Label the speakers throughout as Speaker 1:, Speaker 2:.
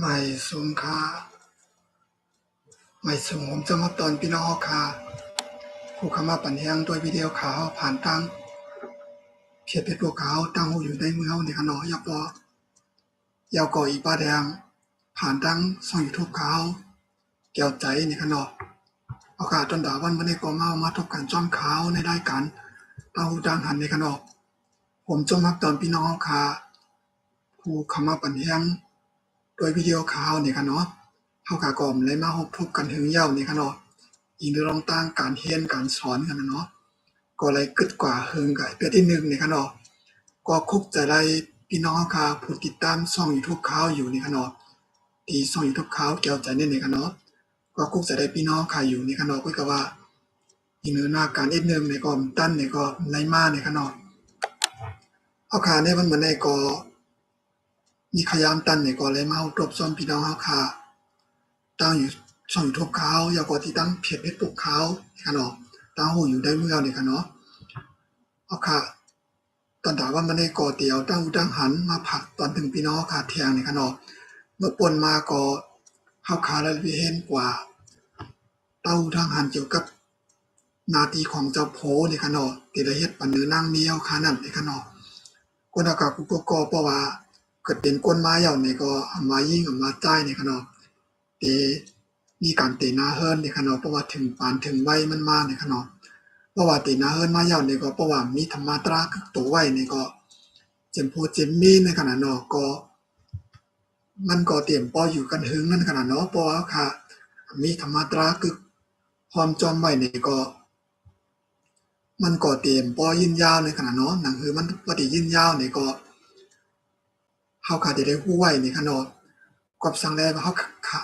Speaker 1: ไม่สูงค่าไม่สูงผมจะมาตอนพี่น้องค่ะผู้เข้ามาปั่นแห้งด้วยวิดีโอข่าวผ่านตั้งเพียรเป็นพวกเขาตั้งหูอยู่ในมือเขาในขณะยับรอยาวก่ออีป้าแดงผ่านตั้งช่องยูทูบเขาแก้วใจในขณะโอกาสตอนดาวันวันนี้ก็มาทบกันจ้อมเขาในได้กันตั้งหูดังหันในขณะผมจงมักตอนพี่น้องค่ะผู้เข้ามาปั่นแห้งด้วยวิดีโอข่าวในขณะเฮากะก่อมเลยมาพบกันถึงยาวในขณะอีกเรื่องต่างการเรียนการสอนกันเนาะก็เลยกึดกว่าเฮิงกับเปียที่หนึ่งในขณะก็คุกจะได้พี่น้องค่ะผู้ติดตามช่อง YouTube เขาอยู่ในขณะที่ช่อง YouTube เขาเกี่ยวใจในขณะก็คุกจะได้พี่น้องค่ะอยู่ในขณะก็ว่าอีกเนื้อหน้าการอีกหนึ่งในก็ตั้นในก็ในมาในขณะเอาค่ะในวันเหมือนในก็มีขยามตั้นในก็เลยมาทบซ้อมพี่น้องเฮาค่ะตั้งอยู่ช่อง YouTube เขาอย่าก็ที่ตั้งเพจ Facebook เขาในขณะตั้งหูอยู่ได้เมื่อในขณะเอาค่ะตอนถามว่ามันได้ก่อเตียวตั้งหูตั้งหันมาผักตอนถึงพี่น้องค่ะเที่ยงในขณะเมื่อปนมาก็เฮาขาแล้วเห็นกว่าเต้าทางหันเกี่ยวกับนาทีของเจ้าโผในขณะที่ได้เฮ็ดปันเนื้อนางเมียวค่ะนั่นในขณะคนอากาศกูก็เพราะว่าเกิดเป็นก้นไม้เหย่านี่ก็เอามายิงเอามาจ่ายในขณะที่มีการเตะหน้าเฮิรนในขณะเพราะว่าถึงปานถึงวัยมันมาในขณะเพราะว่าเตะหน้าเฮิรนมาเหย่านี่ก็เพราะว่ามีธรรมาตราคือตัวไว้นี่ก็เจ็มโพเจ็มมีในขณะเนาะก็มันก็เตรียมปออยู่กันหึงนั่นขณะเนาะเพราะว่าค่ะมีธรรมาตราคือความจอมไว้นี่ก็มันก็เตรียมปอยืนยาวในขณะเนาะหนังคือมันบ่ได้ยืนยาวนี่ก็เฮาก็จะได้รู้ไว้นี่ค่ะเนาะกับสังแลว่าเฮาค่ะ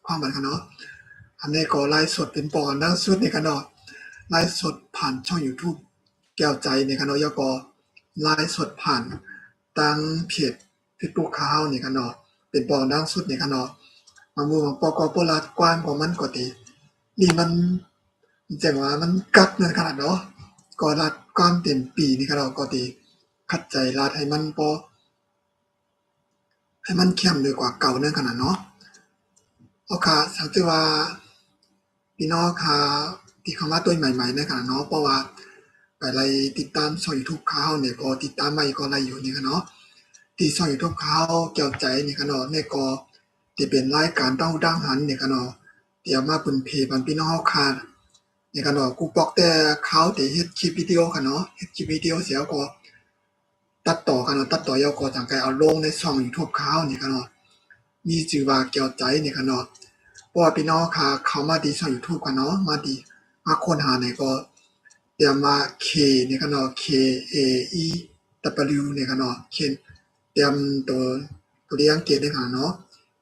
Speaker 1: ความหมายค่ะเนาะอันนี้ก็ไลฟ์สดเป็นปอกันดังสุดนี่ค่ะเนาะไลฟ์สดผ่านช่อง YouTube แก้วใจนี่ค่ะเนาะแล้วก็ไลฟ์สดผ่านทางเพจ Facebook เขานี่ค่ะเนาะเป็นปอดังสุดนี่ค่ะเนาะบางมื้อบางปอก็บ่รัดกว้างของมันก็ตินี่มันจังว่ามันกัดนั่นขนาดเนาะก็รัดกว้างเต็มปีนี่ค่ะเนาะก็ติขัดใจรัดให้มันบ่ให้มันเข้มดีกว่าเก่านั่นขนาดเนาะเอาค่ะสังเกตว่าพี่น้องค่ะที่เข้ามาตัวใหม่ๆในขณะเนาะเพราะว่าไปไล่ติดตามช่อง YouTube เขาเนี่ยก็ติดตามมาก็ไล่อยู่นี่ค่ะเนาะที่ช่อง YouTube เขาแก้วใจนี่ค่ะเนาะนี่ก็ที่เป็นรายการเต้าดังหันนี่ค่ะเนาะที่เอามาเปิ้นเพปันพี่น้องเฮาค่ะนี่ค่ะเนาะกูบอกแต่เขาที่เฮ็ดคลิปวิดีโอค่ะเนาะเฮ็ดคลิปวิดีโอเสร็จแล้วก็ตัดต่อค่ะเนาะตัดต่อแล้วก็จั่งใดเอาลงในช่อง YouTube เขานี่ค่ะเนาะมีชื่อว่าแก้วใจนี่ค่ะเนาะเพราะว่าพี่น้องค่ะเข้ามาที่ช่อง YouTube ค่ะเนาะมาค้นหานี่ก็เตรียมมา K นี่ค่ะเนาะ KAEW นี่ค่ะเนาะเตรียมตัวเรียนอังกฤษนี่ค่ะเนาะ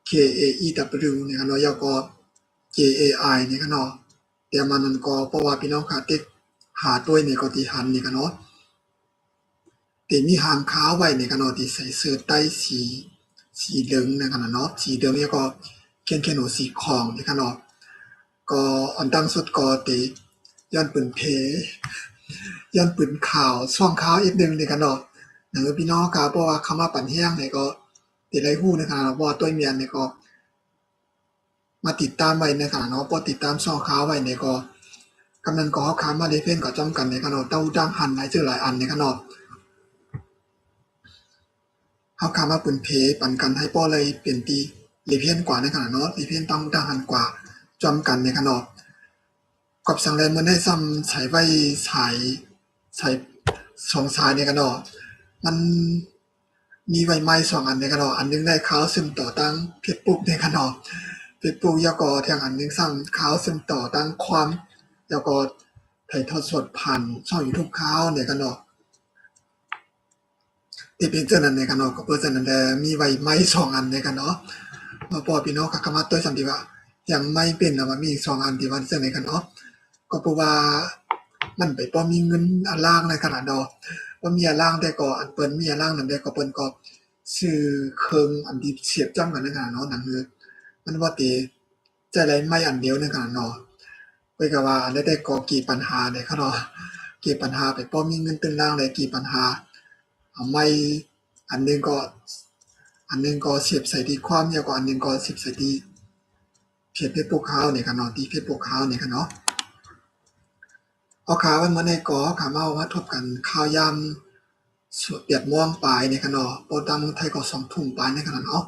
Speaker 1: KAEW นี่ค่ะเนาะแล้วก็ JAI นี่ค่ะเนาะเตรียมมานั่นก็เพราะว่าพี่น้องค่ะติดหาตัวนี่ก็ที่หันนี่ค่ะเนาะที่มีหางขาวไว้นี่ค่ะเนาะที่ใส่เสื้อไต้สีเหลืองนี่ค่ะเนาะสีเหลืองแล้วก็เขียนว่าสีทองนี่ค่ะเนาะก็อันดังสุดก็ที่ย้อนปืนเพย้อนปืนขาวช่องขาวอีกหนึ่งนี่ค่ะเนาะพี่น้องค่ะเพราะว่าเข้ามาปั่นแห้งนี่ก็ที่ได้ฮู้นะคะว่าตัวเมียนนี่ก็มาติดตามไว้นะคะเนาะพอติดตามช่องขาวไว้นี่ก็กำนันก็เฮาค้ามาได้เพิ่นก็จ้ำกันนี่ค่ะเนาะเต้าดังหันหลายชื่อหลายอันนี่ค่ะเนาะเฮาค้ามาปืนเพปันกันให้ป้อเลยเปลี่ยนตีหลีเพี้ยนกว่าในขณะเนาะหลีเพี้ยนต้องดังหันกว่าจ้ำกันนี่ค่ะเนาะกับสังแลมันได้ซ้ำใช้ไว้ใช้สองสายนี่ค่ะเนาะมันมีไว้ใหม่2อันนี่ค่ะเนาะอันหนึงได้ขาวซึมต่อตั้งเพชรปุ๊บนี่ค่ะเนาะเพชรปุ๊บแล้วก็แทงอันหนึงซ้ำขาวซึมต่อตั้งความแล้วก็ถ่ายทอดสดผ่านช่อง YouTube เขานี่ค่ะเนาะที่เป็นจังนั้นนี่ค่ะเนาะก็เปิดจังนั้นแลมีไว้ใหม่2อันนี่ค่ะเนาะพอพี่น้องก็เข้ามาตัวซ้ำที่ว่ายังไม่เป็นแล้วว่ามีอีก2อันที่ว่าจังได๋ค่ะเนาะก็เพราะว่ามันไปบ่มีเงินอันล่างในขนาดดอกบ่มีอันล่างแต่ก็อันเปิ้นมีอันล่างนั่นแต่ก็เปิ้นก็ซื้อเครื่องอันที่เสียบจ้ำกันนั่นน่ะเนาะนั่นคือมันบ่ติใจไหลไม้อันเดียวนั่นค่ะเนาะเพิ่นก็ว่าอันใดแต่ก็กี่ปัญหาเนี่ยค่ะเนาะกี่ปัญหาไปบ่มีเงินตึงล่างเลยกี่ปัญหาเอาไม้อันหนึงก็ อันนึงก็เสียบใส่ที่ความยาวกว่าอันนึงก็เสียบใส่ที่เพจ Facebook เขาเนี่ยค่ะเนาะที่ Facebook เขาเนี่ยค่ะเนาะเอาขามันมาในกอขามาว่าทบกันข้าวยำสวดเปียดม่วงปลายเนี่ยค่ะเนาะปอตามเมืองไทยก็2ทุ่มปลายเนี่ยค่ะเนาะ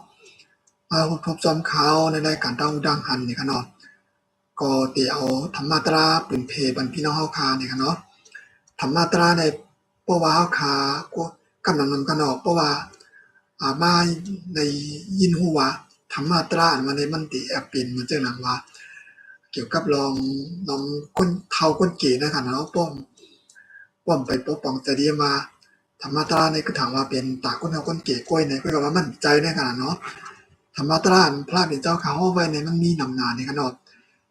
Speaker 1: มาทบจอมเขาในรายการเต้าดังหันเนี่ยค่ะเนาะก็ตีเอาธรรมาตราปืนเพบันพี่น้องเฮาคาเนี่ยค่ะเนาะธรรมาตราในเพราะว่าเฮาคาก็กำลังนำกันเนาะเพราะว่ามาในยินฮู้ว่าธรรมาตราอันมันได้มันติแอบเป็นเหมือนจังหนังว่าเกี่ยวกับลองคนเฒ่าคนเก๋นะคะเนาะป้อมไปปกป้องจะดีมาธรรมาตราในคือถามว่าเป็นตาคนเฒ่าคนเก๋กล้วยในก็ว่ามั่นใจในขนาดเนาะธรรมาตราอันพระเป็นเจ้าเขาเอาไว้ในมันมีนำหน้าในขนาด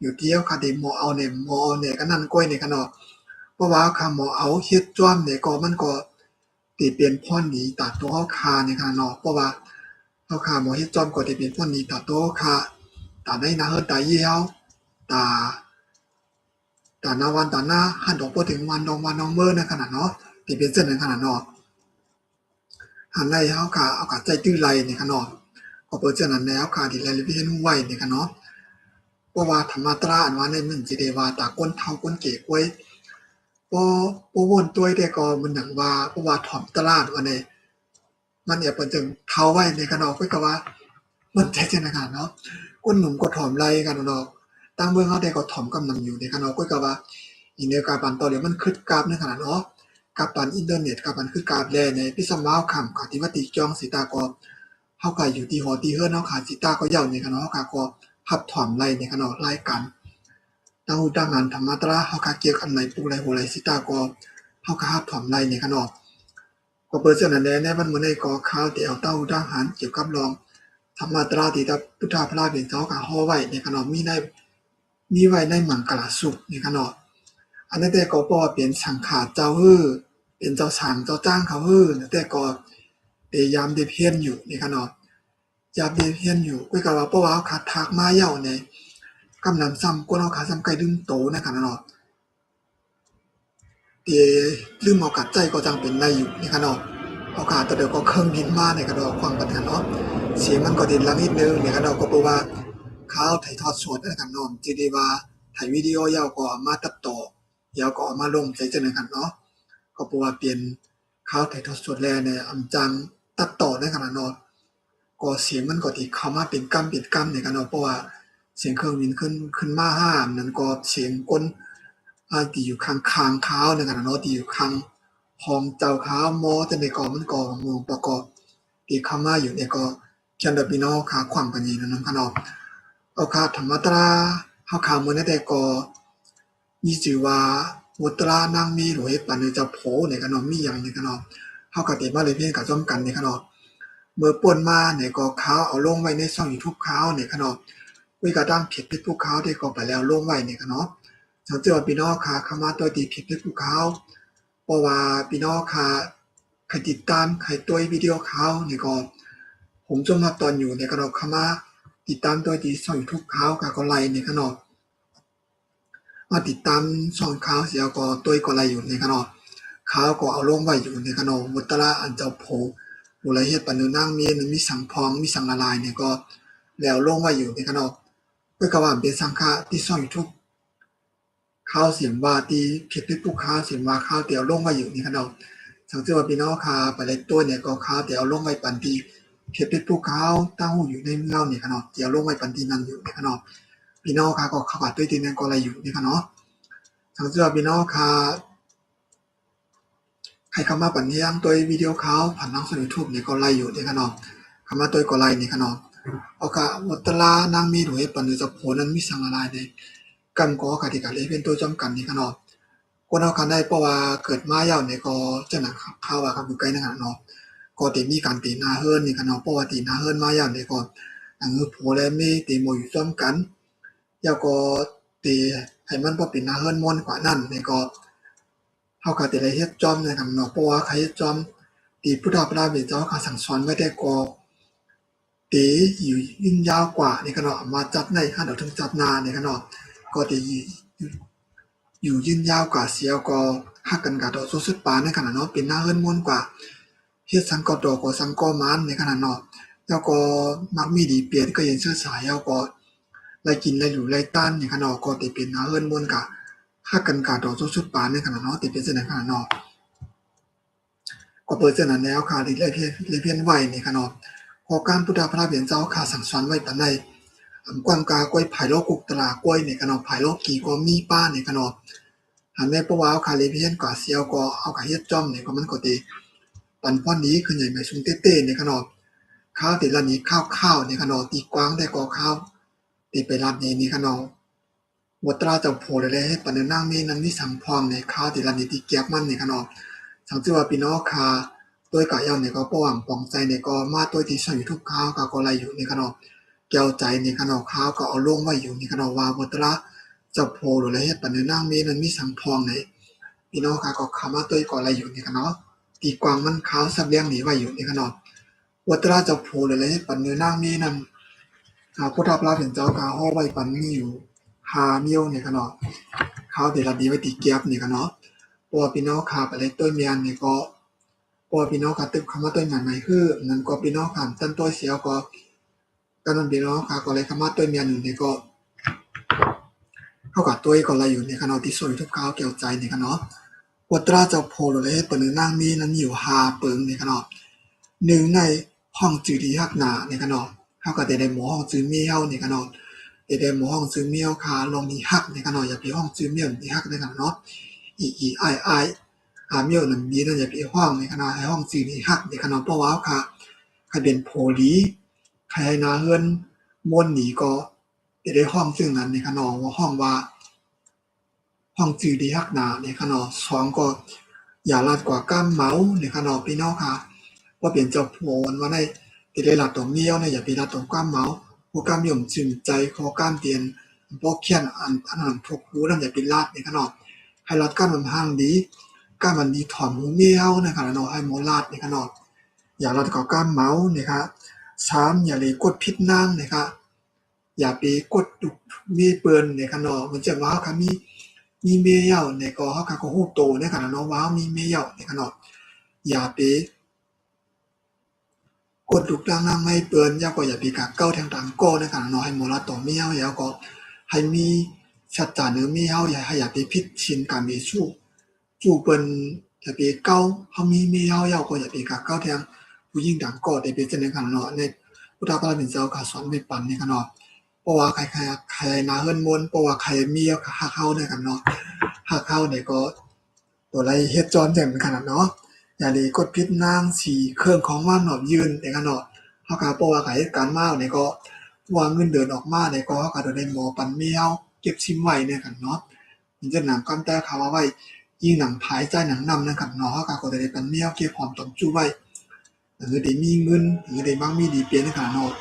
Speaker 1: อยู่เดียวค่ะเดหมอเอาเนี่ยหมอเอาเนี่ยก็นั่นกล้วยในขนาดเพราะว่าค่ะหมอเอาเฮ็ดจ้อมเนี่ยก็มันก็ติเป็นพรดีตาตัวเฮาคาในขนาดเนาะเพราะว่าเฮาคาหมอเฮ็ดจ้อมก็ได้เป็นพรดีตาตัวเฮาคาตาได้นาเฮ็ดตาเยี่ยวตานาวันตาหน้าหันดอกบ่ถึงวันดองวันดองเบิ่ในขนาดเนาะที่เป็นเส้นในขนาดเนาะหันไล่เฮาก็เอาก็ใจตื้อไหลในขนาดก็เปิดเจ้านั้นแล้วค่ะที่รายละเอียดไว้ในขนาดเพราะว่าธรรมาตราอันว่าในมันสิได้ว่าตาก้นเฒ่าก้นเก๋กวยบ่วนตัวยได้ก็มันหยังว่าเพราะว่าถ่อมตลาดว่าในมันเนี่ยเปิ้นจึงเฒ่าไว้ในขนาดก็ว่ามันใจจังขนาดเนาะก้นหนุ่มก็ถ่อมไหลกันเนาะตามเบิ่งเฮาได้ก็ถ่อมกำลังอยู่ในขนาดก็ว่าอีในการปันต่อเดี๋ยวมันคึดกราบในขนาดเนาะกับปันอินเทอร์เน็ตกับปันคือกราบแลในพิสมาวค่ำกะที่ว่าติจองสิตาก็เฮาก็อยู่ที่หอที่เฮือนเฮาขาสิตาก็ยาวในขนาดเฮาก็หับถ่อมไหลในขนาดรายการตั้งหูตั้งงานธรรมาตราเฮาก็เกี่ยวกันในปูไหลโหไหลสิตาก็เฮาก็หับถ่อมไหลในขนาดก็เปิดเจ้านั้นแลในมันมื้อนี้ก็ข่าวที่เอาเต้าหูตั้งหันเกี่ยวกับรองธรรมาตราที่พุทธพระเป็นเจ้าก็ฮ้อไว้ในขนาดมีไว้ในมังกรสุขในขนาดอันนั้นแต่ก็บ่เป็นสังฆาเจ้าฮื้อเป็นเจ้าสร้างเจ้าจ้างเขาฮื้อแต่ก็พยายามได้เพียรอยู่ในขนาดยามได้เพียรอยู่ก็ว่าเพราะว่าขาดทากมาเหย้าในกำลังซ้ำกว่าเฮาขาซ้ำไก่ดึงโตในขนาดที่ลืมเอากัดใจก็จังเป็นในอยู่ในขนาดเอาขาแต่เดี๋ยวก็เครื่องบินมาในขนาดฟังกันเนาะเสียงมันก็ดินลังนิดนึงในขนาดก็เพราะว่าข่าวถ่ายทอดสดในขนาดสิได้ว่าถ่ายวิดีโอยาวก็มาตัดต่อยาวก็เอามาลงใส่จังได๋กันเนาะก็เพราะว่าเปลี่ยนข่าวถ่ายทอดสดแล้วเนี่ยอำจังตัดต่อในขนาดเนาะก็เสียงมันก็สิเข้ามาเป็นกำในขนาดเพราะว่าเสียงเครื่องบินขึ้นมาห้ามนั่นก็เสียงคนที่อยู่ข้างๆข่าวในขนาดเนาะที่อยู่ข้างห้องเจ้าข่าวหมอจังได๋ก็มันก็งงประกอบที่เข้ามาอยู่เนี่ยก็เขียนแบบพี่น้องขาขวางกันนี่นั่นขนาดเอาค่าธรรมตราเฮาข่าวมื้อนั้นแต่ก็มีชื่อว่าอุตรานางมีหลวยปันเจ้าโผในขนาดมีหยังในขนาดเฮาก็ได้มาเลยเพียงกับจ้อมกันในขนาดเมื่อป่นมาเนี่ยก็ข่าวเอาลงไว้ในช่อง YouTube ข่าวเนี่ยขนาดคุยกับทางเพจ Facebook ข่าวที่ก็ไปแล้วลงไว้เนี่ยขนาดจังซี่ว่าพี่น้องค่ะเข้ามาตัวที่เพจ Facebook ข่าวเพราะว่าพี่น้องค่ะใครติดตามใครตัววิดีโอข่าวนี่ก็ผมจงมาตอนอยู่ในขนาดเข้ามาติดตามตัวที่ช่อง YouTube ข่าวก็ไลค์ในขนาดมาติดตามช่องข่าวเสียก็ตัวก็ไลค์อยู่ในขนาดข่าวก็เอาลงไว้อยู่ในขนาดอุตราอันเจ้าโผผู้ใดเฮ็ดปานนางมีสังพองมีสังละลายเนี่ยก็แล้วลงไว้อยู่ในขนาดก็ว่าเป็นสังฆะที่ช่อง YouTube ข่าวเสียงว่าที่เพจ Facebook ข่าวเสียงว่าข่าวที่เอาลงไว้อยู่ในขนาดจังซี่ว่าพี่น้องค่ะไปเลยตัวเนี่ยก็ข่าวที่เอาลงไว้ปานที่เพจ Facebook ข่าวตั้งหูอยู่ในเมืองนี่ขนาดที่เอาลงไว้ปานที่นั้นอยู่ในขนาดพี่น้องค่ะก็เข้ามาด้วยที่นั้นก็ไลอยู่นี่ค่ะเนาะจังซี่ว่าพี่น้องค่ะใครเข้ามาปันยังตัววิดีโอข่าวผ่านทางช่อง YouTube นี่ก็ไลอยู่นี่ค่ะเนาะเข้ามาตัวก็ไลนี่ค่ะเนาะเอาค่ะอุตรานางมีหลวยปันเจ้าโผนั้นมีสังละลายในกันก็กติกาเลยเป็นตัวจำกันนี่ค่ะเนาะคนเฮาคันได้เพราะว่าเกิดมายาวนี่ก็จังหนักข่าวว่าครับอยู่ไกลนั่นน่ะเนาะก็สิมีการตีหน้าเฮิรนนี่ค่ะเนาะเพราะว่าตีหน้าเฮิรนมายาวนี่ก็โผและมีตีหมู่อยู่ซ้ำกันแล้วก็ตีให้มันบ่เป็นหน้าเฮิรนม่วนกว่านั้นนี่ก็เฮาก็สิได้เฮ็ดจอมนะครับเนาะเพราะว่าใครเฮ็ดจอมที่พุทธพระเป็นเจ้าก็สั่งสอนไว้ได้ก็ตีอยู่ยืนยาวกว่านี่ก็เนาะมาจัดในคันเอาถึงจัดนานี่ก็เนาะก็สิอยู่ยืนยาวกว่าเสียก็ฮักกันกะดอกสุดๆปานในขนาดเนาะเป็นหน้าเฮิรนม่วนกว่าเฮ็ดสังกอดอกก็สังกอมานในขนาดเนาะแต่ แล้วก็มักมีดีเปลี่ยนก็ยังเชื่อสายแล้วก็ไล่กินไล่หลูไล่ต้านในขณะก็ติเป็นนาเฮิรนมวนกะค่ากันกาดอกชุดปานในขณะเนาะติเป็นเส้นในขณะเนาะก็เปิดเส้นนั้นแล้วค่ะที่เลยเพี้ยนไหวในขณะพอการพุทธพระเบียนเจ้าข่าสั่งสอนไว้ปันในกวางกากล้วยไผ่โลกุกตลากล้วยในขณะไผ่โลกี่ก็มีป้าในขณะหันแม่ปะวาวค่ะเลยเพี้ยนกว่าเสียวก็เอากะเฮ็ดจ้อมในก็มันก็ติปันพ่อนนี้คือใหญ่ไม่ชุงเต้ๆในขณะข้าวติละนี้ข้าวในขณะตีกว้างได้ก็ข้าวตีไปรับนี้ขณะวัตราเจ้าโพเลยให้ปันนางมีนั้นนี่สังพองในข้าวติละนี้ที่เก็บมันในขณะสังจือว่าพี่น้องค่ะตัวกะยาวในก็ป้องปองใจในก็มาตัวที่ช่วยทุกข้าวก็ไล่อยู่ในขณะแก้วใจในขณะข้าวก็เอาลงไว้อยู่ในขณะว่าวัตราเจ้าโพหรืออะไรให้ปันนางมีนั้นมีสังพองในพี่น้องค่ะก็เข้ามาตัวก็ไล่อยู่ในขณะตีกวางมันข้าวสับเลี้ยงหนีไว้อยู่ในขณะวัตราเจ้าโพหรืออะไรให้ปันนางมีนั้นพุทธพระเป็นเจ้ากาห้อไว้ปันมีอยู่5นิ้วในขณะข้าวเดละดีไว้ตีเกียบในขณะปอพี่น้องค่ะไปเลยต้นเมียนนี่ก็ปอพี่น้องค่ะตึกคำว่าต้นใหม่ๆคือนั่นก็พี่น้องค่ะต้นต้นเสียวก็กันนั้นพี่น้องค่ะก็เลยคำว่าต้นเมียนนี่ก็เท่ากับตัวก็อะไรอยู่ในขณะที่สวยทุกข้าวเกี่ยวใจในขณะวัตราเจ้าโพเลยให้ปันนางมีนั้นอยู่5เปิงในขณะหนึ่งในห้องจืดที่ฮักหนาในขณะเท่ากับได้หมอห้องจืดเมียวในขณะได้หมอห้องจืดเมียวค่ะลองมีฮักในขณะอย่าไปห้องจืดเมียวมีฮักในขณะเนาะไอเมียวนั้นมีนั่นอย่าไปห้องในขณะให้ห้องจืดมีฮักในขณะเพราะว่าค่ะใครเป็นโพลีใครนาเฮือนมวนหนีก็ได้ห้องซึ่งนั้นในขณะว่าห้องว่าห้องจืดที่ฮักหนาในขณะ2ก็อย่าลาดกว่าก้ามเมาในขณะพี่น้องค่ะว่าเปลี่ยนเจ้าโพนว่าได้ได้ลาดตรงเมียวเนี่ยอย่าไปลาดตรงก้ามเมาผู้ก้ามย่อมจึงใจขอก้ามเตียนพวกเขียนอันนั้นพวกหูนั่นอย่าไปลาดในขณะให้ลาดก้ามมันห่างดีก้ามมันดีถอนหูเมียวในขณะเนาะให้หมอลาดในขณะอย่าลาดกว่าก้ามเมานะครับ3อย่าเลยกดพิษนางนะครับอย่าไปกดดุมีเปิ้นในขณะมันจะว่าค่ะมีเมยาในก็เฮาก็ฮู้โตในขณะเนาะว่ามีเมยาในขณะอย่าไปกดลูกนางไม่เปิ้นอย่าก็อย่าไปกะเก้าทางต่างก็ในขณะเนาะให้หมอลาต่อเมียแล้วก็ให้มีชัดจานเนื้อเมียอย่าไปผิดศีลการมีชู้เปิ้นอย่าไปเก้าเฮามีเมียแล้วก็อย่าไปกะเก้าทางผู้หญิงต่างก็ได้เป็นจังได๋ขณะเนาะในพุทธพระเป็นเจ้าก็สอนไว้ปันในขณะเพราะว่าใครนาเฮือนมนเพราะว่าใครมีฮักเฮาในกันเนาะฮักเฮานี่ก็ตัวไรเฮ็ดจอนจังขนาดเนาะอย่าได้กดผิดนางสีเครื่องของว่านอบยืนในกันเนาะเฮาก็เพราะว่าเหตุการณ์มานี่ก็ว่าเงินเดือนออกมานี่ก็เฮาก็ได้หมอปันเมียเฮาเก็บซิมไว้ในกันเนาะมันจะหนังกันแต่เขาว่าไว้ยิ่งหนังภายใจหนังนำในกันเนาะเฮาก็ได้ปันเมียเก็บหอมตอมจู้ไว้ได้มีเงินได้มั่งมีดีเปลี่ยนในกันเนาะ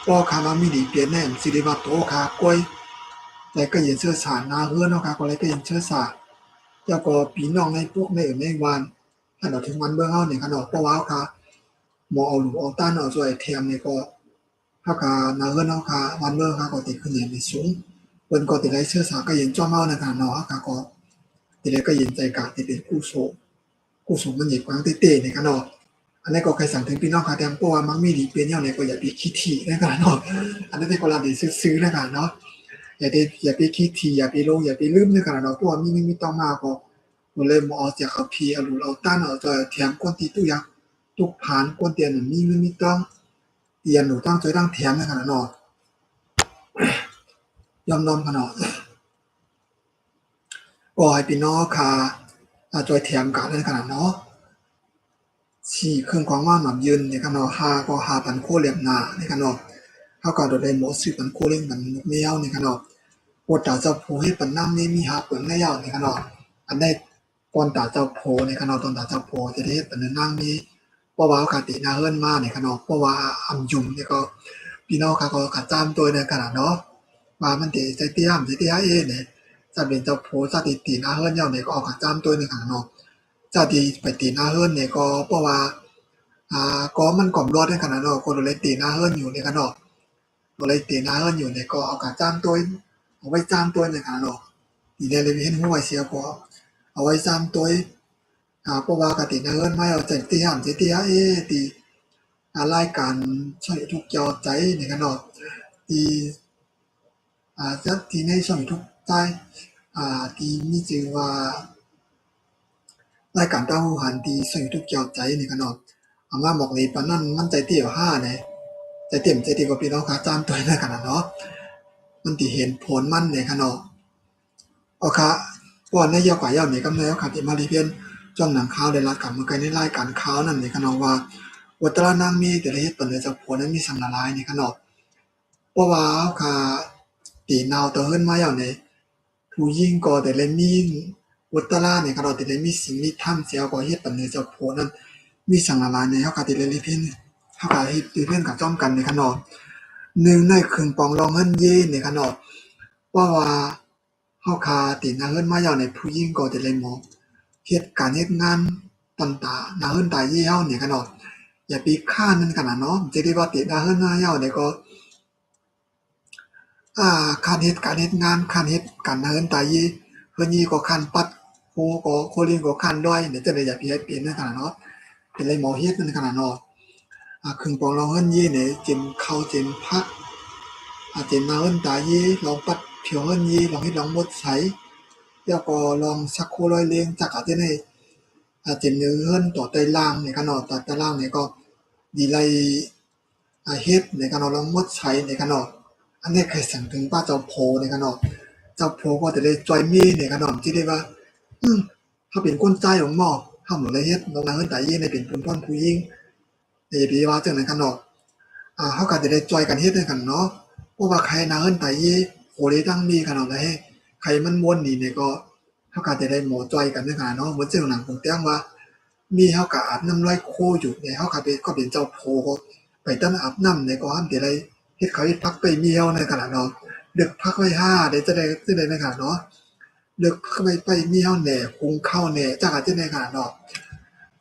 Speaker 1: พอคามามีดีเปลี่ยนแน่สิได้ว่าโตค่ะกล้วยแต่ก็ยังเชื่อสารนาเฮือนเนาะค่ะก็เลยก็ยังเชื่อสารแล้วก็พี่น้องในพวกในในวันถ้าเราถึงวันเบิ่งเฮานี่ค่ะเนาะเพราะว่าค่ะหมอเอาหลูเอาต้านเอาช่วยแถมนี่ก็เฮาก็นาเฮือนเฮาค่ะวันเบิ่งค่ะก็ติขึ้นอย่างมีสูงเพิ่นก็สิได้เชื่อสารก็ยังจ้อมเฮานะคะเนาะค่ะก็สิได้ก็ยินใจกะที่เป็นกู้โสมันใหญ่กว้างเต้ๆนี่ค่ะเนาะอันนี้ก็ใครสั่งถึงพี่น้องค่ะแต่เพราะว่ามักมีดีเป็นแนวนี้ก็อย่าไปขี้ถี่นะคะเนาะอันนั้นเป็นคนละดีซื่อๆนะคะเนาะอย่าไปขี้ถี่อย่าไปลงอย่าไปลืมนะคะเนาะเพราะว่ามีต้องมาก็บ่เลยบ่เอาเสียเอาผีเอาหลูเอาต้านเอาจ่อยแถมกวนตีตู้ยักทุกผานกวนเตียนมีเงินมีต้องเตียนหนูตั้งใจตั้งแถมนะคะเนาะยอมค่ะเนาะก็ให้พี่น้องค่ะจ่อยแถมกันนะคะเนาะสี่เครื่องของว่านหนำยืนในกันเนาะก็หาปันโคเหลี่ยมหน้าในกันเนาะเฮาก็ได้หมอซื้อปันโคเล่งมันนกแมวในกันเนาะปวดตาเจ้าโพให้ปันน้ำนี่มีหาเปิงในยาวในกันเนาะอันได้ก่อนตาเจ้าโพในกันเนาะตอนตาเจ้าโพจะได้เฮ็ดปันนางมีเพราะว่าคตินาเฮิรนมาในกันเนาะเพราะว่าอำยุงนี่ก็พี่น้องค่ะก็กะจามตัวในกันเนาะว่ามันสิใจเตี้ยมสิเตี้ยเนี่ยจะเป็นเจ้าโพจะตินาเฮิรนยาวนี่ก็ออกกะจามตัวในกันเนาะจะดีไปตีนาเฮิรนนี่ก็เพราะว่าก็มันกล่อมรอดในขณะเนาะก็เลยตีหน้าเฮิรนอยู่ในขณะเนาะก็เลยตีหน้าเฮิรนอยู่ในก็เอากะจ้ามตัวเอาไว้จ้ามตัวในขณะเนาะอีเดเลยเห็นหัวเสียก็เอาไว้จ้ามตัวเพราะว่ากะตีหน้าเฮิรนไม่เอาใจตีห้ามสิตีตี รายการช่อง YouTube เกี่ยวใจในขนาดที่จะที่ในช่อง YouTube ใต้ที่มีชื่อว่ารายการเต้าหู้หันที่ช่อง YouTube เกี่ยวใจในขนาดอามาบอกเลยปานนั้นมันใจเตี้ยห้าเนี่ยใจเต็มใจดีกว่าพี่น้องขาจานตัวในขนาดเนาะมันที่เห็นผลมันในขนาดโอเคก่อนในยาวกว่ายาวเนี่ยกำเนิดค่ะที่มารีเพียนจ้องหนังข่าวได้รับกับเมื่อกี้ในรายการข่าวนั่นในขนาดว่าวัตรนางมีแต่ละเฮ็ดปันเลยจากผลนั้นมีสังละลายในขนาดเพราะว่าค่ะตีนาวตัวเฮิรนมาอย่างเนี่ยผู้หญิงก็แต่ละมีวัตราเนี่ยขนาดแต่ละมีสิ่งมีธรรมเสียก็เฮ็ดปันเลยจากผลนั้นมีสังละลายในเฮาค่ะที่ละรีเพียนเฮาค่ะเฮ็ดรีเพียนกับจ้อมกันในขนาดหนึ่งในครึ่งปองรองเงินเย่ในขนาดเพราะว่าเฮาค่ะตีนาเฮิรนมาอย่างในผู้หญิงก็แต่ละหมอเฮ็ดการเฮ็ดงานต่างๆนาเฮิรนตายเย่เฮาเนี่ยขนาดอย่าไปค้านมันขนาดเนาะจะได้ว่าตินาเฮิรนมาเฮาเนี่ยก็คันเฮ็ดการเฮ็ดงานคันเฮ็ดการนาเฮิรนตายเย่เฮิรนยี่ก็คันปัดโคก็โคลินก็คันด้อยเนี่ยจะได้อย่าไปเฮ็ดเป็นนั่นขนาดเนาะเป็นไรหมอเฮ็ดนั่นขนาดเนาะครึ่งปองรองเฮิรนเย่เนี่ยจิ้มข้าวจิ้มผักจิ้มนาเฮิรนตายเย่ลองปัดผิวเฮิรนเย่ลองเฮ็ดลองมดใสแล้วก็ลองสักโคร้อยเลงจักอาจจะได้จิ้มเนื้อเฮิรนต่อไตล่างเนี่ยขนาดต่อไตล่างเนี่ยก็ดีไลเฮ็ดในขนาดลองมดใสในขนาดอันนี้เคยสั่งถึงป้าเจ้าโพในขนาดเจ้าโพก็จะได้จอยมีในขนาดที่ได้ว่าถ้าเป็นคนใจของหมอเฮาบ่ได้เฮ็ดลองนาเฮิรนตายเย่ในเป็นคนพ่อนผู้หญิงในปีว่าจังในขนาดเฮาก็จะได้จอยกันเฮ็ดด้วยกันเนาะเพราะว่าใครนาเฮิรนตายเย่โหได้ตั้งมีขนาดเลยใครมันม่วนนี่เนี่ยก็เฮาก็จะได้หมอจอยกันด้วยกันเนาะเหมือนจังหนังของเตียงว่ามีเฮาก็อาบน้ำลอยโคอยู่เนี่ยเฮาก็เป็นเจ้าโพไปตั้งอาบน้ำเนี่ยก็ห้ามสิได้เฮ็ดเขาเฮ็ดพักไปเมียวในขนาดเนาะดึกพักไว้ห้าได้จะได้ในขนาดเนาะดึกพักไปเมียวแหน่หุงข้าวแหน่จักอาจจะในขนาดเนาะ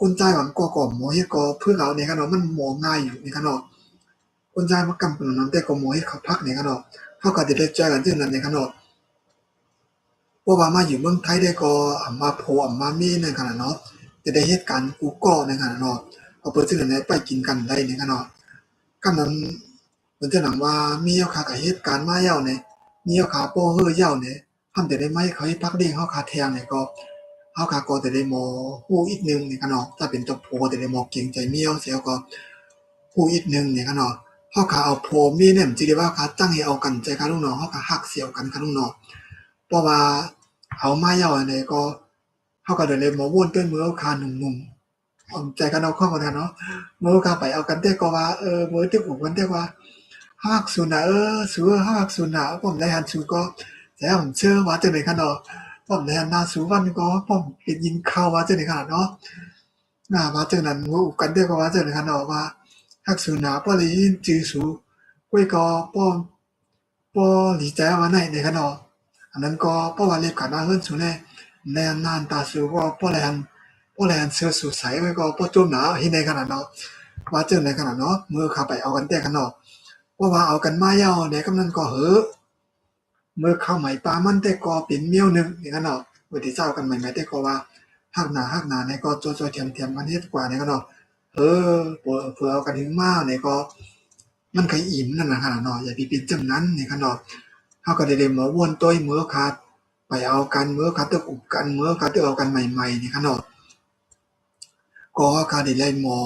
Speaker 1: คนใจหวังก็หมอเฮ็ดก็เพื่อเอาในขนาดมันหมอง่ายอยู่ในขนาดคนใจมากำปนนั้นแต่ก็หมอเฮ็ดเขาพักในขนาดเฮาก็จะได้จอยกันจังนั้นในขนาดเพราะว่ามาอยู่เมืองไทยได้ก็มาโพมามีในขนาดเนาะจะได้เฮ็ดกันกูก็ในขนาดเนาะเอาเปิดจังนั้นไปกินกันได้ในขนาดกำนั้นเหมือนจะหนังว่ามีเอาขากับเหตุการณ์มาเย้าเนี่ยมีเอาขาโป้เฮ้อเย้าเนี่ยทำแต่ได้ไม่เขาให้พักเด้งเฮาขาแทงเนี่ยก็เฮาขาก็แต่ได้หมอฮู้อีกหนึ่งเนี่ยก็เนาะถ้าเป็นเจ้าโพแต่ได้หมอเก่งใจเมียวเสียก็ฮู้อีกหนึ่งเนี่ยก็เนาะเฮาขาเอาโพมีเนี่ยสิได้ว่าขาตั้งให้เอากันใจกันลูกน้องเฮาขาฮักเสียวกันกับลูกน้องเพราะว่าเอามาเย้าเนี่ยก็เฮาก็ได้เลยหมอวนเป็นมือเอาขาหนุ่มๆเอาใจกันเอาข้อกันเนาะมือขาไปเอากันแต่ก็ว่ามือตึกอกกันแต่ว่า 학수나 수학수나ผมได้หันสูก็แต่ผมเชื่อว่าจะในขนาดผมได้หันหน้าสูวันก็ผมได้ยินข่าวว่าจะในขนาดเนาะว่าจังนั้นงูกันได้ก็ว่าจะในขนาดว่าหักสูนาบ่ได้ยินจือสูก้วยก็บ่理解ว่าในขนาดอันนั้นก็เพราะว่าเรียกกันว่าเฮิรนสูแน่แนนานตาสูก็บ่ได้หันเชื่อสูใสไว้ก็บ่จมหนาเฮ็ดในขนาดเนาะว่าจังในขนาดเนาะมือเข้าไปเอากันแต่ขนาดเพราะว่าเอากันมาเย้าเนี่ยกำนันก็เหอะเมื่อเข้าใหม่ปลามันแต่ก็เป็นเมียวหนึ่งอย่างนั้นเนาะเมื่อที่เจ้ากันใหม่แต่ก็ว่าหักหน้าเนี่ยก็จ่อยๆเทียมๆกันเฮ็ดกว่าเนี่ยก็เนาะเผื่อเอากันถึงมาเนี่ยก็มันก็อิ่มนั่นน่ะค่ะเนาะอย่าไปเป็นจังนั้นเนี่ยค่ะเนาะเฮาก็ได้หมอวนต้อยมื้อขาดไปเอากันมื้อขาดตึกอุบกันมื้อขาดตึกเอากันใหม่ๆนี่ค่ะเนาะก็ค่ะได้หมอ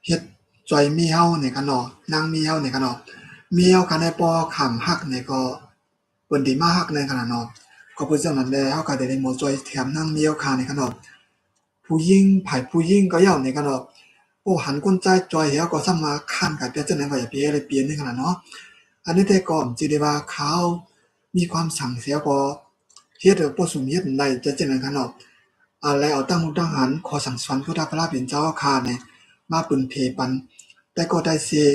Speaker 1: เฮ็ดจอยมีเฮานี่ค่ะเนาะนางมีเฮานี่ค่ะเนาะมีเฮาคันได้ปอข้ามฮักนี่ก็เพิ่นสิมาฮักในขนาดเนาะก็เพิ่นจังนั้นแหละเฮาก็ได้หมอจอยแถมนางมีเฮาค่ะนี่ค่ะเนาะผู้หญิงไผผู้หญิงก็ยาวนี่ค่ะเนาะโอ้หันคนใจจอยเฮาก็ซ้ำมาคั่นกันแต่จังได๋ว่าอย่าไปอะไรเปลี่ยนนี่ขนาดเนาะอันนี้แต่ก็สิได้ว่าเขามีความสั่งเสียก็เฮ็ดบ่สมเฮ็ดได้จะจังนั้นค่ะเนาะแล้วเอาตั้งหูตั้งหันขอสั่งสอนพุทธพระเป็นเจ้าค่ะเนี่ยมาปึนเพปันแต่ก็ได้เสีย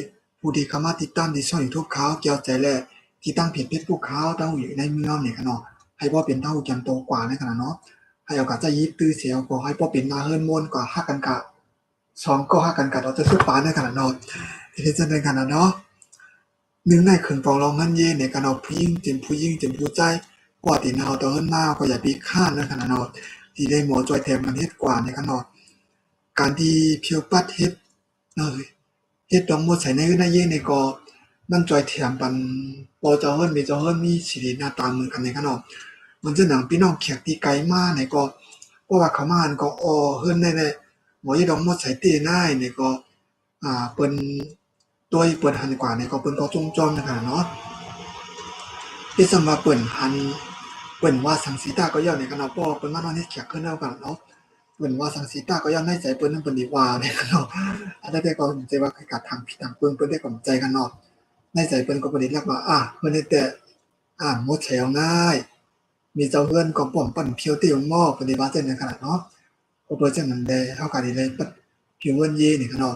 Speaker 1: ผู้ที่เข้ามาติดตามที่ช่อง YouTube เขาเกี่ยวใจแลที่ตั้งเพจ Facebook เขาตั้งอยู่ในเมืองนี่ค่ะเนาะให้บ่เป็นเท่ากันโตกว่าในขนาดเนาะให้เอากะจะยิบตื้อเสียวก็ให้บ่เป็นมาเฮิรนม่วนกว่าฮักกันกะสองก็ฮักกันกะเราจะสู้ปานในขนาดเนาะที่จะในขนาดเนาะหนึ่งในครึ่งปองรองเงินเยในการเอาผู้หญิงเป็นผู้หญิงเป็นผู้ใจกว่าที่เฮาต่อเฮิรนมาก็อย่าไปค้านในขนาดเนาะที่ได้หมอจอยแถมกันเฮ็ดกว่าในขนาดการที่เพียวปัดเฮ็ด เฮ็ดดองหมดใส่ในเย่ในก็มันจอยเถียมปันปอเจ้าเฮิรนมีเจ้าเฮิรนมีสิริหน้าตาเหมือนกันในขนมมันจะหนังพี่น้องแขกที่ไกลมาในก็เพราะว่าเขามาอันก็เฮิรนได้หมอยี่ดองหมดใส่ตีหน้าในก็เปิ้นตัวเปิ้นหันกว่าในก็เปิ้นก็จงจอมนะคะเนาะที่สำหรับเปิ้นหันเปิ้นว่าสังสีตาก็ย่อในขนมป้อเปิ้นมานอนเฮ็ดแขกขึ้นแล้วกันเนาะเปิ้นว่าสังสีตาก็ย่อในใจเปิ้นนั้นเปิ้นดีว่าในขนมอันนั้นแต่ก็ใจว่าใครกัดทางผิดทางเปิ้นเปิ้นได้กำใจกันเนาะในใจเปิ้นก็บ่ได้เรียกว่าเพิ่นเฮ็ดแต่หมดใช้เอาง่ายมีเจ้าเฮือนก็ป้อมปั้นเพียวเตียวงอเพิ่นได้ว่าจังนั้นขนาดเนาะก็เปิ้นจังนั้นแลเฮาก็ได้เลยปัดผิวเงินเยนี่ค่ะเนาะ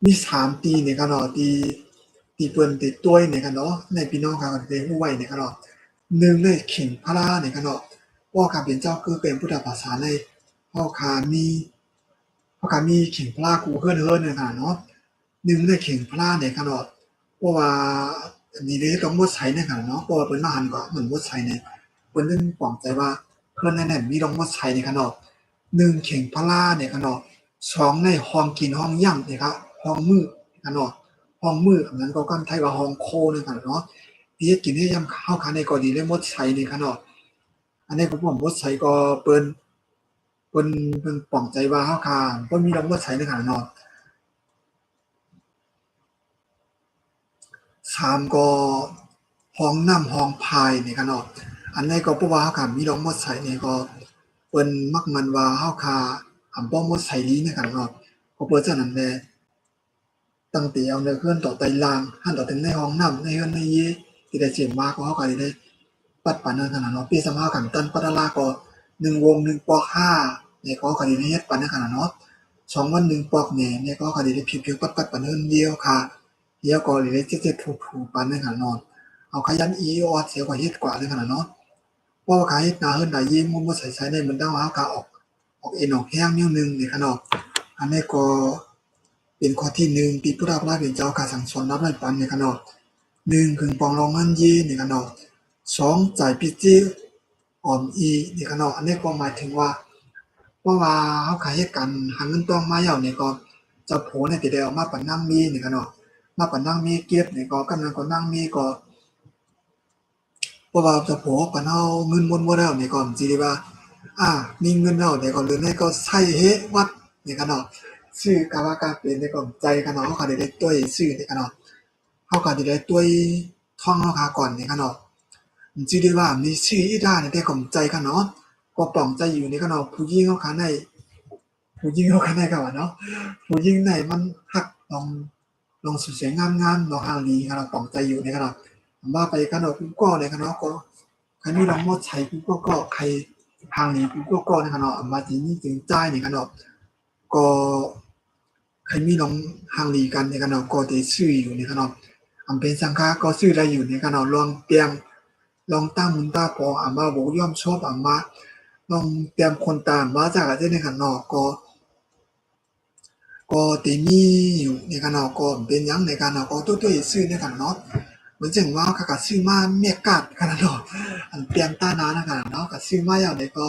Speaker 1: มี3ตีนี่ค่ะเนาะที่เปิ้นได้ต้วยนี่ค่ะเนาะในพี่น้องเขาก็ได้ฮู้ไว้นี่ค่ะเนาะ1เลยขิงพระรานี่ค่ะเนาะว่าข้าเป็นเจ้าคือเป็นพุทธภาษาเลยเฮาคามีขิงพระรากูเฮือนนี่ค่ะเนาะ1เลยขิงพระรานี่ค่ะเนาะเพราะว่าอันนี้เลยต้องหมดใช้นี่ค่ะเนาะเพราะว่าเปิ้นมาหันก็เหมือนหมดใช้นี่เปิ้นถึงปลอบใจว่าเพิ่นนั่นมีต้องหมดใช้นี่ค่ะเนาะ1เข่งพระรานี่ค่ะเนาะ2ในห้องกินห้องย่ํนี่ครับห้องมื้อค่ะเนาะห้องมื้ออันนั้นก็กันไทยว่าห้องโคนี่ค่ะเนาะที่เฮ็ดกินเฮ็ดยามเฮาคาในก็ดีเลยหมดใช้นี่ค่ะเนาะอันนี้ผมหมดใช้ก็เปิ้นปลอบใจว่าเฮาคาบ่มีต้องหมดใช้นี่ค่ะเนาะ3ก็ห้องน้ำห้องพายนี่ค่ะเนาะอันนี้ก็เพราะว่าเฮาคามีต้องหมดใช้นี่ก็เปิ้นมักมันว่าเฮาคาบ่หมดใช้ดีนี่ค่ะเนาะก็เปิ้นฉะนั้นแลตั้งแต่เอาในเรือนต่อไตล่างหั้นต่อถึงในห้องน้ำในเรือนในเยที่ได้เสียงมาก็เฮาก็ได้ปัดปานนั้นขนาดเนาะปี25กันตันปัดลาก็1วง1ปอก5เนี่ยก็เขาก็ได้เฮ็ดปานนั้นขนาดเนาะ2วัน1ปอกแหน่เนี่ยก็เขาได้ผิวๆปัดๆปานนั้นเดียวค่ะเดี๋ยวก็ได้เจ็ดๆถูๆปานนั้นขนาดเนาะเอาขยันอีออดเสียกว่าเฮ็ดกว่านั้นขนาดเนาะเพราะว่าขาเฮ็ดหน้าเฮือนได้ยิงบ่ใส่ๆได้มันต้องเฮาก็ออกเอ็นออกแรงแนวนึงนี่ค่ะเนาะอันนี้ก็เป็นข้อที่1ที่พุทธราเป็นเจ้าค่ะสั่งสอนรับไว้ปันนี่ค่ะเนาะ1คือปองรองเงินยีนี่ค่ะเนาะ2จ่ายปิจิออมอีนี่ค่ะเนาะอันนี้ก็หมายถึงว่าเฮาขายเฮ็ดกันหาเงินต้องมาแล้วนี่ก็เจ้าโผเนี่ยสิได้ออกมาปันนางมีนี่ค่ะเนาะมาปันนางมีเก็บนี่ก็กำนันก็นางมีก็เพราะว่าเจ้าโผปันเฮาเงินหมดแล้วนี่ก็สิได้ว่ามีเงินแล้วนี่ก็เหลือนี่ก็ใช้เฮ็ดวัดนี่ค่ะเนาะซื้อกะว่ากะเป็นนี่ก็ใจค่ะเนาะเฮาก็ได้ต้วยซื้อนี่ค่ะเนาะเฮาก็สิได้ต้วยท่องเฮาคาก่อนนี่ค่ะเนาะมันสิได้ว่ามีชื่ออีด้านี่ได้กำใจค่ะเนาะก็ปลองใจอยู่นี่ค่ะเนาะผู้หญิงเฮาคาในก็ว่าเนาะผู้หญิงไหนมันฮักลองสวยๆงามๆเนาะหาหลีค่ะเนาะปลองใจอยู่นี่ค่ะเนาะว่าไปค่ะเนาะผู้ก็นี่ค่ะเนาะก็ใครมีลองมดใช้ผู้ก็ใครหาหลีผู้ก็นี่ค่ะเนาะมาทีนี้จึงจ่ายนี่ค่ะเนาะก็ใครมีลองหาหลีกันนี่ค่ะเนาะก็ได้ซื้ออยู่นี่ค่ะเนาะอำเป็นสังฆาก็ซื้อได้อยู่นี่ค่ะเนาะลองเตรียมลองตามุนตาพอมาบ่ยอมชอบมาลองเตรียมคนตามมาจากอาจจะนี่ค่ะเนาะก็ที่มีอยู่นี่ค่ะเนาะก็เป็นหยังนี่ค่ะเนาะก็ตุ้ยๆซื้อนี่ค่ะเนาะเหมือนจังว่าเขาก็ซื้อมาเมียกัดค่ะเนาะอันเตรียมตานานะค่ะเนาะก็ซื้อมาแล้วนี่ก็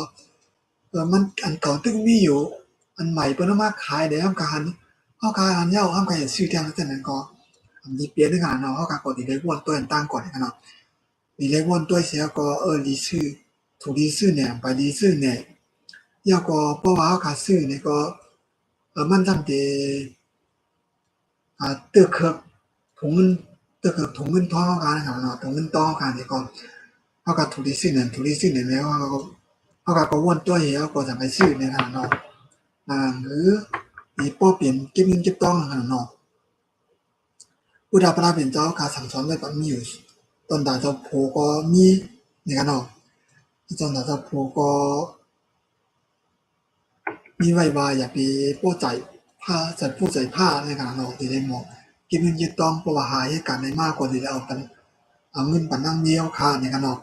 Speaker 1: มันอันเก่าตึงมีอยู่อันใหม่เพิ่นเอามาขายได้ทำการเฮาขายอันยาวเฮาก็เห็นซื้อเที่ยงจังนั้นก็อันนี้เปลี่ยนนี่ค่ะเนาะเฮาก็สิได้วนตัวต่างก่อนนี่ค่ะเนาะ你来问对些个理事、土理事呢、白理事呢，要个波瓦卡事那个曼藏的德克同根汤好看的同根汤好看那个，好个土理事呢แล้วก็วนตัวเฮาก็จะไปซื้อในขนาดเนาะหรือมีป้อเปลี่ยนเก็บเงินเก็บต้องขนาดเนาะพุทธปราเป็นเจ้าการสั่งสอนไว้ปันมีอยู่ตอนดาเจ้าโผก็มีในกันเนาะตอนดาเจ้าโผก็มีไว้ว่าอย่าไปโป้ใจผ้าจัดผู้ใจผ้าในกันเนาะที่ได้หมอเก็บเงินเก็บต้องเพราะว่าหาเหตุการณ์ได้มากกว่าที่ได้เอาเงินปันนั่งมีเอาค่าในกันเนาะ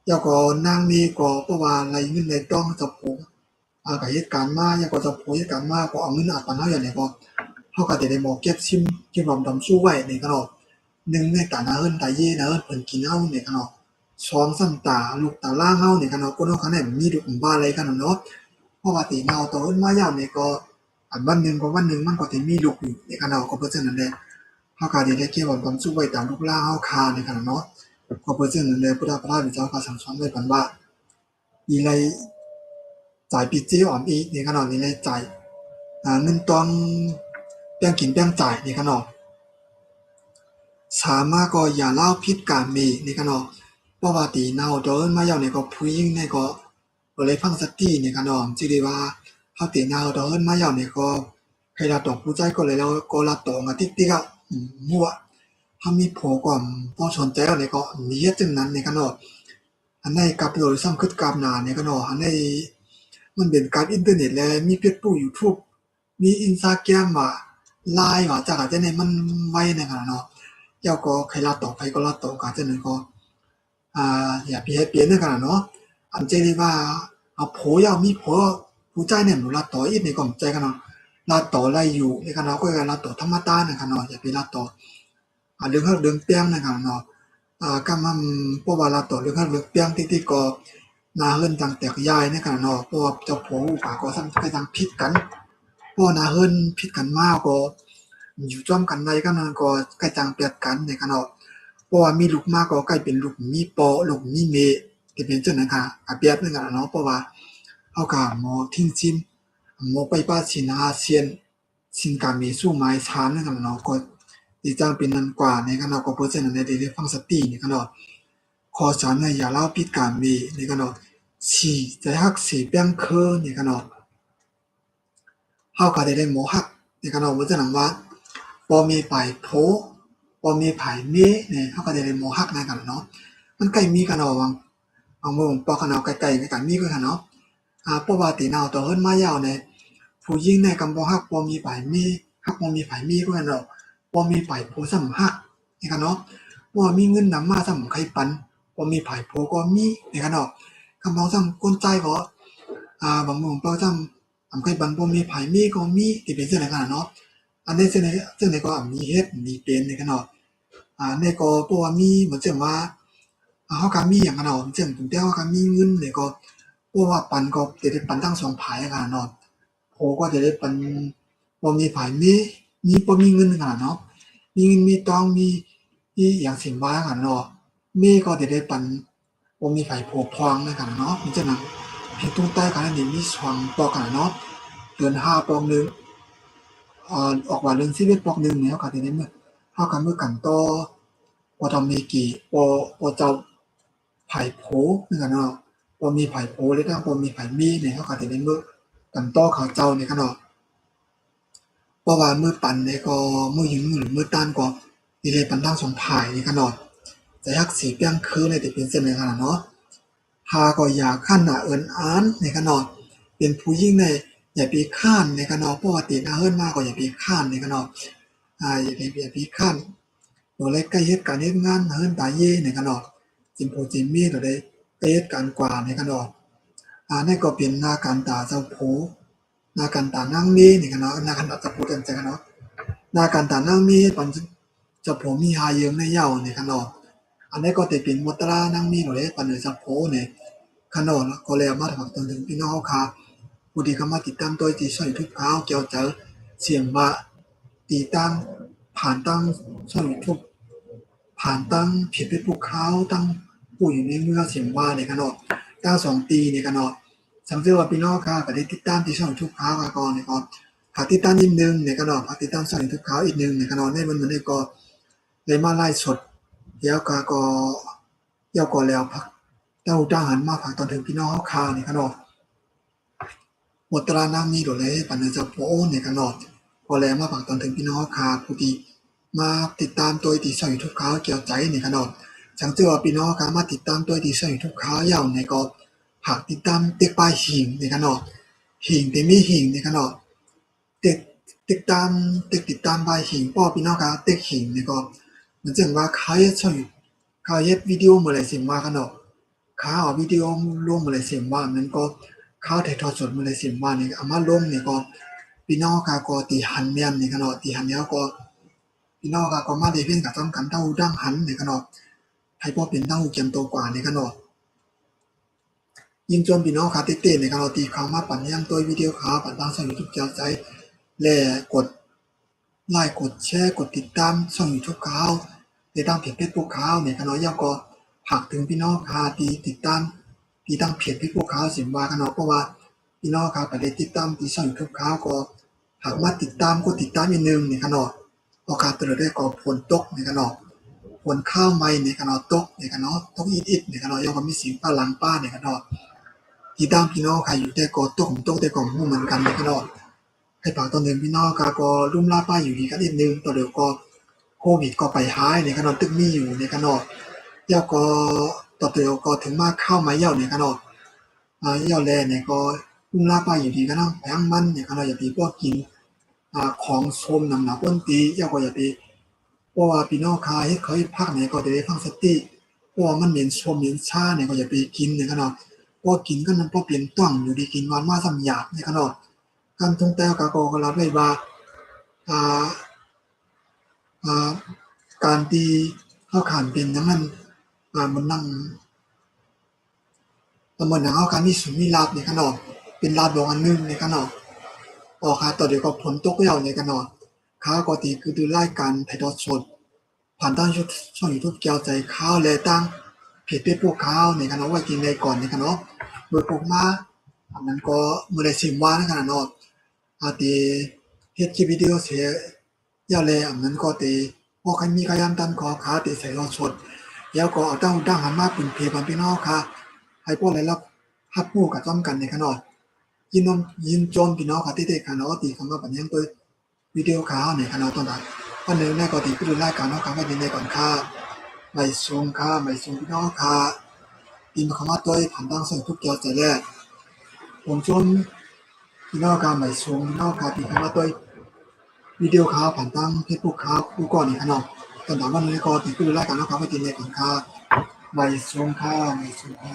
Speaker 1: ยาก็นางมีก็เพราะว่าไรเงินไรต้องเจ้าโผกับเหตุการณ์มายาก็เจ้าโผเหตุการณ์มากก็เอาเงินอัดปันเฮาอย่างนี้ก็เฮาก็สิได้หมอเก็บซิมเก็บรอมดำสู้ไว้ในกันเนาะ1ในตาหน้าเอิ้นตาเยนะเอิ้นเพิ่นกินเฮานี่ค่ะเนาะ2ซ้ำตาลูกตาล่างเฮานี่ค่ะเนาะคนเฮาคันได้มีลูกบ้านอะไรกันเนาะเพราะว่าตีเนาตัวเอิ้นมายามนี่ก็ อันวันหนึ่งก็วันหนึ่งมันก็จะมีลูกอยู่ในขณะก็เพราะฉะนั้นแหละเฮาก็ได้เก็บไว้ความสุขไว้ตามลูกหลานเฮาคาในขณะเนาะก็เพราะฉะนั้นแหละพุทธพระเจ้าก็สั่งสอนไว้กันว่าอีไรจ่ายปีเจอ่อนอีในขณะนี้เลยจ่ายเงินตอนแบ่งกินแบ่งจ่ายในขณะสามารถก็อย่าเล่าพิษการมีในขณะเพราะว่าตีเนาเดินมาอย่างนี้ก็ผู้หญิงเนี่ยก็เลยฟังสติในขณะจิได้ว่าเฮาตีเนาเดินมาอย่างนี้ก็ใครละตอกผู้ใจก็เลยแล้วก็ละตอกติ๊กๆอ่ะมั่วเฮามีโผก่อนพอสนใจแล้วนี่ก็มีเฮ็ดจังนั้นในขณะอันในกับโดยซ้ำคึดกับหน้าในขณะอันในมันเป็นการอินเทอร์เน็ตและมีเฟซบุ๊ก YouTube มี Instagram ว่า LINE ว่าจักอาจจะในมันไว้ในขณะเนาะแล้วก็ใครละตอกไผก็ละตอกอาจจะนั้นก็อย่าไปเฮ็ดเปลี่ยนในขณะเนาะอันเจได้ว่าโผ要มีโผผู้ใจเนี่ยหนูละต่ออีกในก็ใจกันเนาะละต่อไล่อยู่ในขณะก็ละต่อธรรมดาในขณะเนาะอย่าไปละต่อเรื่องเรื่องเปียงในขณะเนาะก็มันเพราะว่าละต่อเรื่องเรื่องเปียงที่ก็นาเฮิรนจังแตกยายในขณะเนาะเพราะว่าเจ้าโผก็ซ้ำก็จังผิดกันเพราะนาเฮิรนผิดกันมากก็อยู่จ้อมกันไว้ก็นั้นก็ใกล้จังเปรียบกันในขณะเพราะว่ามีลูกมากก็ใกล้เป็นลูกมีปอลูกมีเมที่เป็นจังนั้นค่ะเปรียบในขณะเนาะเพราะว่าเฮาก็หมอทิ้งซิมหมอไปป้าสินอาเซียนสินกามีสู้ไม้ชานในขณะเนาะก็ที่จังเป็นนั้นกว่าในขณะก็เพราะฉะนั้นได้ฟังสติในขณะขอสอนให้อย่าเล่าผิดการมีในขณะสิใจฮักสิเปียงคือในขณะเฮาก็ได้หมอฮักในขณะเพราะฉะนั้นว่าบ่มีไผโผบ่มีไผมีเนี่ยเฮาก็ได้หมอฮักในกันเนาะมันใกล้มีกันเนาะบางมื้อปอกันเอาใกล้ๆกันมีคือกันเนาะเพราะว่าตีเนาต่อเฮิรนมายาวเนี่ยผู้หญิงเนี่ยก็บ่ฮักบ่มีไผมีฮักบ่มีไผมีคือกันเนาะบ่มีไผโผซ้ำฮักนี่กันเนาะบ่มีเงินนำมาซ้ำใครปันบ่มีไผโผก็มีนี่กันเนาะคำเว้าซ้ำคนใจก็บางมื้อเปาซ้ำใครปันบ่มีไผมีก็มีที่เป็นจังได๋กันเนาะอันนี้จังได๋ก็มีเฮ็ดมีเป็นนี่กันเนาะนี่ก็เพราะว่ามีเหมือนจังว่าเฮาก็มีหยังกันเนาะจังถึงแต่เฮาก็มีเงินนี่ก็เพราะว่าปันก็จะได้ปันทั้งสองฝ่ายกันเนาะโผก็จะได้ปันบ่มีไผมีบ่มีเงินกันเนาะมีเงินมีทองมีหยังสิว่ากันเนาะมีก็จะได้ปันบ่มีไผโผพองในกันเนาะเป็นจังนั้นเพียงตุ้งใต้กันนี่มีช่องปอกันเนาะเดือน5ปอกหนึ่งออกว่าเดือน11ปอกหนึ่งเนี่ยเฮาก็สิได้เฮาก็มือกันต่อบ่ต้องมีกี่บ่เจ้าไผโผคือกันเนาะบ่มีไผโผหรือถ้าบ่มีไผมีเนี่ยเฮาก็สิได้มือกันต่อเขาเจ้านี่กันเนาะเพราะว่ามือปันนี่ก็มือหญิงหรือมือต้านก็สิได้ปันทั้งสองฝ่ายนี่กันเนาะแต่ฮักสิเปียงคือเนี่ยสิเป็นจังได๋กันเนาะหาก็อยากคันน่ะเอิ้นอ้านนี่กันเนาะเป็นผู้หญิงเนี่ยอย่าไปค้านนี่กันเนาะเพราะว่าติหน้าเฮิรนมาก็อย่าไปค้านนี่กันเนาะอย่าไปค้านตัวเล็กใกล้เฮ็ดการเฮ็ดงานเฮิรนตาเยนี่กันเนาะจิมโพจิมมีตัวใดไปเฮ็ดการกว่านี่กันเนาะนั่นก็เป็นหน้ากันตาเจ้าโผหน้ากันตานางเมนี่กันเนาะหน้ากันตาเจ้าโผจังกันเนาะหน้ากันตานางเมปันเจ้าโผมีหาเยิงในเหย้านี่กันเนาะอันนี้ก็จะเป็นมตรานางมีตัวใดปันเจ้าโผนี่คันเนาะก็แล้วมาฝากตนถึงพี่น้องเฮาค่ะผู้ที่เข้ามาติดตามตัวที่ช่อง YouTube เขาเกี่ยวเจอเสียงว่าติดตามผ่านตั้งช่อง YouTube ผ่านตั้งเพจ Facebook เขาตั้งผู้อยู่ในเมืองเสียงว่านี่กันเนาะตั้ง2ปีนี่กันเนาะสังเกตว่าพี่น้องค่ะก็ได้ติดตามที่ช่อง YouTube เขาก่อนนี่ก็ฝากติดตามนิดนึงนี่กันเนาะฝากติดตามช่อง YouTube เขาอีกนึงนี่กันเนาะในมันได้ก็ได้มาไลฟ์สดแล้วก็แล้วพักเต้าทหารมาฝากตอนถึงพี่น้องเฮาค่ะนี่กันเนาะ หมดตรานางมีโดเลยปันเจะโพเนี่ยกันเนาะพอแล้วมาฝากตอนถึงพี่น้องค่ะผู้ที่มาติดตามตัวที่ช่อง YouTube เขาเกี่ยวใจนี่กันเนาะจังเจอว่าพี่น้องค่ะมาติดตามตัวที่ช่อง YouTube เขายาวในก็ฝากติดตามเต็กปลายหิงนี่กันเนาะหิงที่มีหิงนี่กันเนาะเต็กติดตามปลายหิงป้อพี่น้องค่ะเต็กหิงนี่ก็เหมือนจังว่าเขาเฮ็ดช่องเขาเฮ็ดวิดีโอมื้อไหร่สิมากันเนาะเขาเอาวิดีโอลงมื้อไหร่สิมานั้นก็เขาถ่ายทอดสดมื้อไหร่สิมานี่เอามาลงนี่ก็พี่น้องค่ะก็ติหันแม่นนี่กันเนาะติหันแล้วก็พี่น้องค่ะก็มาได้เพียงกับต้องกันเท่าดั้งหันนี่กันเนาะให้พอเป็นเท่าเกียมโตกว่านี่กันเนาะยิ่งจนพี่น้องค่ะเต้ๆนี่กันเนาะที่เข้ามาปั่นยังตัววิดีโอเขาปั่นทางช่อง YouTube เจ้าใจ และกดไลค์กดแชร์กดติดตามช่อง YouTube เขาติดตามเพจ Facebook เขาเนี่ยขน้อยยาวก็ฝากถึงพี่น้องค่ะที่ติดตามที่ตั้งเพจ Facebook เขาสิว่ากันเนาะเพราะว่าพี่น้องค่ะไปได้ติดตามที่ช่อง YouTube เขาก็หากมาติดตามกดติดตามอีกนึงเนี่ยค่ะเนาะโอกาสตลอดได้ก็ฝนตกเนี่ยค่ะเนาะฝนข้าวใหม่เนี่ยค่ะเนาะตกเนี่ยค่ะเนาะตกอิดๆเนี่ยค่ะเนาะยังก็มีเสียงฟ้าหลังป้าเนี่ยค่ะเนาะที่ตามพี่น้องค่ะอยู่แต่ก็ตกแต่ก็ฮู้เหมือนกันเนี่ยค่ะเนาะ ให้ฝากตอนหนึ่งพี่น้องก็รุ่มล่าป้ายอยู่ดีกันนิดนึงต่อเดี๋ยวก็โควิดก็ไปหายในขนมตึกมีอยู่ในขนมเย้าก็ต่อเดี๋ยวก็ถึงมาเข้ามาเย้าในขนมเย้าแลเนี่ยก็รุ่มล่าป้ายอยู่ดีกันเนาะแพงมันเนี่ยขนมอย่าไปพวกกินของชมนำหนาป้นตีเย้าก็อย่าไปเพราะว่าพี่น้องคาเฮ็ดเขาเฮ็ดภาคไหนก็จะได้ฟังสติเพราะว่ามันเหม็นชมเหม็นชาเนี่ยก็อย่าไปกินในขนมเพราะกินก็มันบ่เปลี่ยนต้องอยู่ดีกินหวานมาซ้ำหยาบในขนม การท่องเที่ยวก็รับไว้ว่าอ่าอ่าการที่เราข้ามเป็นหยังนั้นมันนั่งมันเหมือนหยังเราการมีสุนมีลาภนี่ค่ะเนาะเป็นลาภดอกอันหนึ่งนี่ค่ะเนาะค่ะตอนเดี๋ยวก็ฝนตกแล้วนี่ค่ะเนาะข่าวก็ที่คือดูรายการถ่ายทอดสดผ่านทางช่อง YouTube เกี่ยวใจข่าวและตั้งเพจ Facebook ข่าวนี่ค่ะเนาะไว้กินได้ก่อนนี่ค่ะเนาะโดยพวกมาอันนั้นก็บ่ได้สิว่านะคะเนาะ ที่เฮ็ดคลิปวิดีโอเสียยาวแลอันนั้นก็ตีบ่ใครมีขยันตันขอขาติใส่รอชดแล้วก็เอาตั้งดังหันมาเป็นเพบันพี่น้องค่ะให้พวกได้รับรับรู้กับต้องกันในขะเนาะยินจมพี่น้องค่ะที่ได้ค่ะเนาะที่คำว่าบัดยังตัววิดีโอข่าวในขะเนาะตอนนั้นวันหนึ่งแม่ก็ที่ไปดูรายการเนาะค่ะไว้ในก่อนค่ะไม่ส่งค่ะไม่ส่งพี่น้องค่ะที่มาเข้ามาตัวผ่านทางสื่อทุกเกี่ยวใจแลผมชวนพี่น้องค่ะไม่ส่งพี่น้องค่ะที่เข้ามาตัว วิดีโอข่าวผ่านทางเฟซบุ๊กครับดูก่อนนี่ครับเนาะตอนถามว่าในกอติดคือรายการเนาะครับไว้ติดในก่อนครับไม่ส่งค่ะไม่ส่งค่ะ